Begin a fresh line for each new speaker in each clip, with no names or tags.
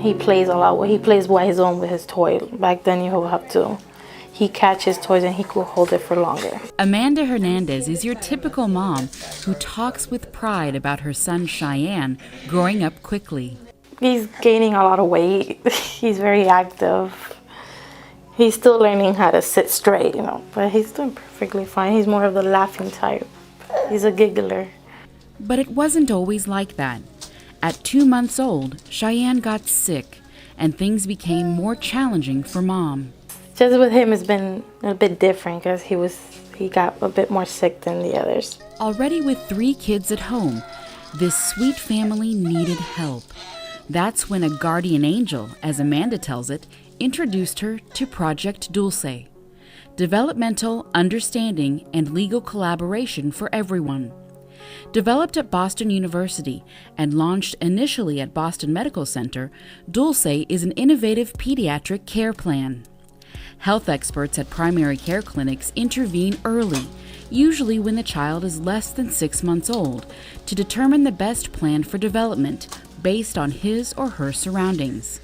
he plays a lot. He plays by his own with his toy. Back then, he catches toys and he could hold it for longer.
Amanda Hernandez is your typical mom who talks with pride about her son Cheyenne growing up quickly.
He's gaining a lot of weight. He's very active. He's still learning how to sit straight, but he's doing perfectly fine. He's more of the laughing type. He's a giggler.
But it wasn't always like that. At 2 months old, Cheyenne got sick, and things became more challenging for Mom.
Just with him, it's been a bit different because he got a bit more sick than the others.
Already with 3 kids at home, this sweet family needed help. That's when a guardian angel, as Amanda tells it, introduced her to Project Dulce, developmental understanding and legal collaboration for everyone. Developed at Boston University and launched initially at Boston Medical Center, Dulce is an innovative pediatric care plan. Health experts at primary care clinics intervene early, usually when the child is less than 6 months old, to determine the best plan for development based on his or her surroundings.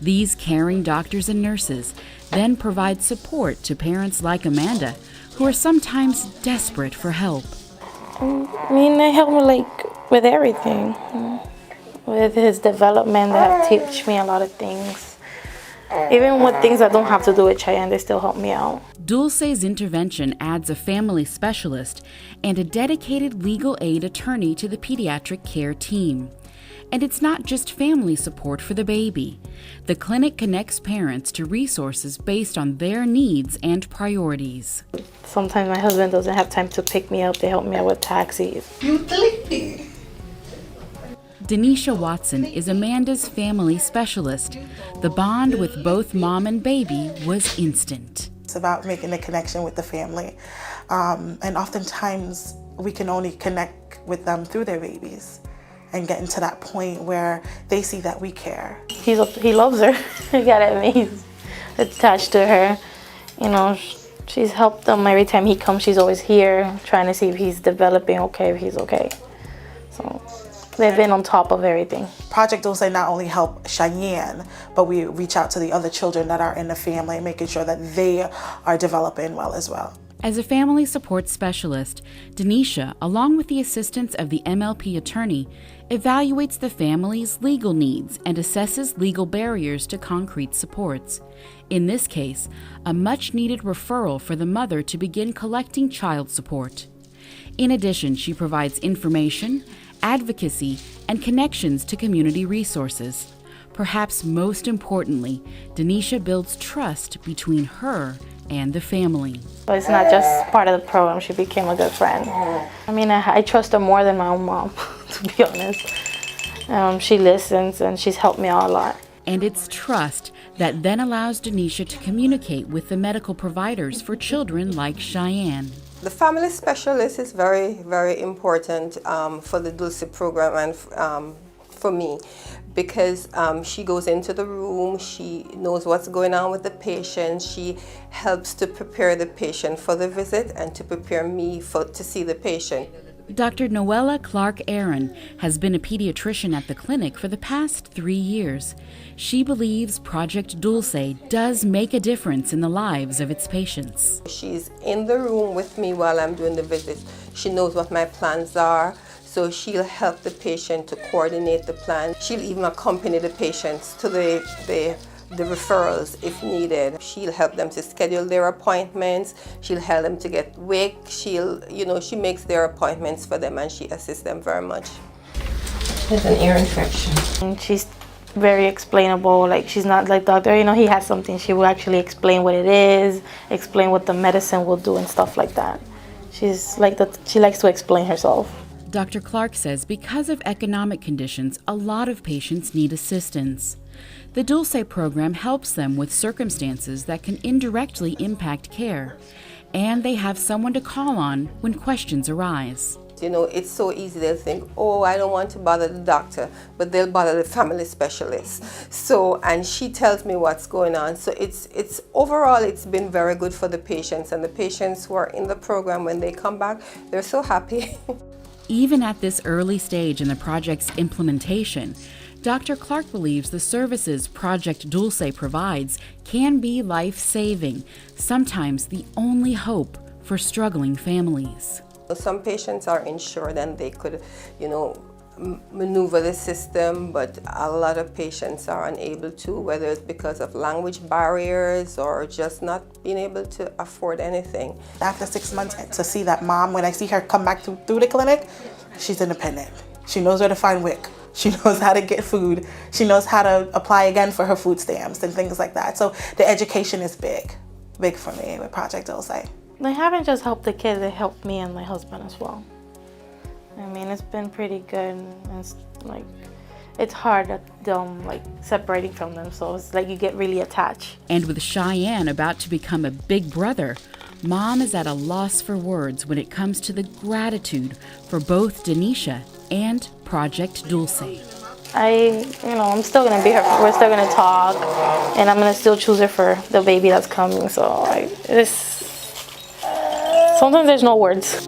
These caring doctors and nurses then provide support to parents like Amanda, who are sometimes desperate for help.
They help me with everything. With his development, they have teach me a lot of things. Even with things I don't have to do with Cheyenne, they still help me out.
Dulce's intervention adds a family specialist and a dedicated legal aid attorney to the pediatric care team. And it's not just family support for the baby. The clinic connects parents to resources based on their needs and priorities.
Sometimes my husband doesn't have time to pick me up. They help me out with taxis.
Denisha Watson is Amanda's family specialist. The bond with both mom and baby was instant.
It's about making a connection with the family. And oftentimes we can only connect with them through their babies and getting to that point where they see that we care.
He loves her. You gotta admit, he's attached to her. She's helped him every time he comes. She's always here trying to see if he's developing okay, if he's okay. So they've been on top of everything.
Project Dulce not only help Cheyenne, but we reach out to the other children that are in the family, making sure that they are developing well as well.
As a family support specialist, Denisha, along with the assistance of the MLP attorney, evaluates the family's legal needs and assesses legal barriers to concrete supports. In this case, a much-needed referral for the mother to begin collecting child support. In addition, she provides information, advocacy, and connections to community resources. Perhaps most importantly, Denisha builds trust between her and the family.
But it's not just part of the program. She became a good friend. I trust her more than my own mom, to be honest. She listens and she's helped me out a lot.
And it's trust that then allows Denisha to communicate with the medical providers for children like Cheyenne.
The family specialist is very, very important for the Dulce program and for me, because she goes into the room, she knows what's going on with the patient, she helps to prepare the patient for the visit and to prepare me to see the patient.
Dr. Noella Clark-Aaron has been a pediatrician at the clinic for the past 3 years. She believes Project Dulce does make a difference in the lives of its patients.
She's in the room with me while I'm doing the visit. She knows what my plans are, so she'll help the patient to coordinate the plan. She'll even accompany the patients to the referrals if needed. She'll help them to schedule their appointments. She'll help them to get WIC. She makes their appointments for them and she assists them very much.
She has an ear infection.
And she's very explainable. She's not like doctor, he has something. She will actually explain what it is, explain what the medicine will do and stuff like that. She's like that. She likes to explain herself.
Dr. Clark says because of economic conditions, a lot of patients need assistance. The Dulce program helps them with circumstances that can indirectly impact care, and they have someone to call on when questions arise.
It's so easy. They'll think, oh, I don't want to bother the doctor, but they'll bother the family specialist. And she tells me what's going on. So it's overall, it's been very good for the patients, and the patients who are in the program, when they come back, they're so happy.
Even at this early stage in the project's implementation, Dr. Clark believes the services Project Dulce provides can be life-saving, sometimes the only hope for struggling families.
Some patients are insured and they could, maneuver the system, but a lot of patients are unable to, whether it's because of language barriers or just not being able to afford anything.
After 6 months, to see that mom, when I see her come back through the clinic, she's independent. She knows where to find WIC. She knows how to get food. She knows how to apply again for her food stamps and things like that. So the education is big for me with Project Dulce.
They haven't just helped the kids, they helped me and my husband as well. I mean, it's been pretty good. It's hard separating from them, so it's like you get really attached.
And with Cheyenne about to become a big brother, Mom is at a loss for words when it comes to the gratitude for both Denisha and Project Dulce.
I'm still gonna be her. We're still gonna talk, and I'm gonna still choose her for the baby that's coming. So sometimes there's no words.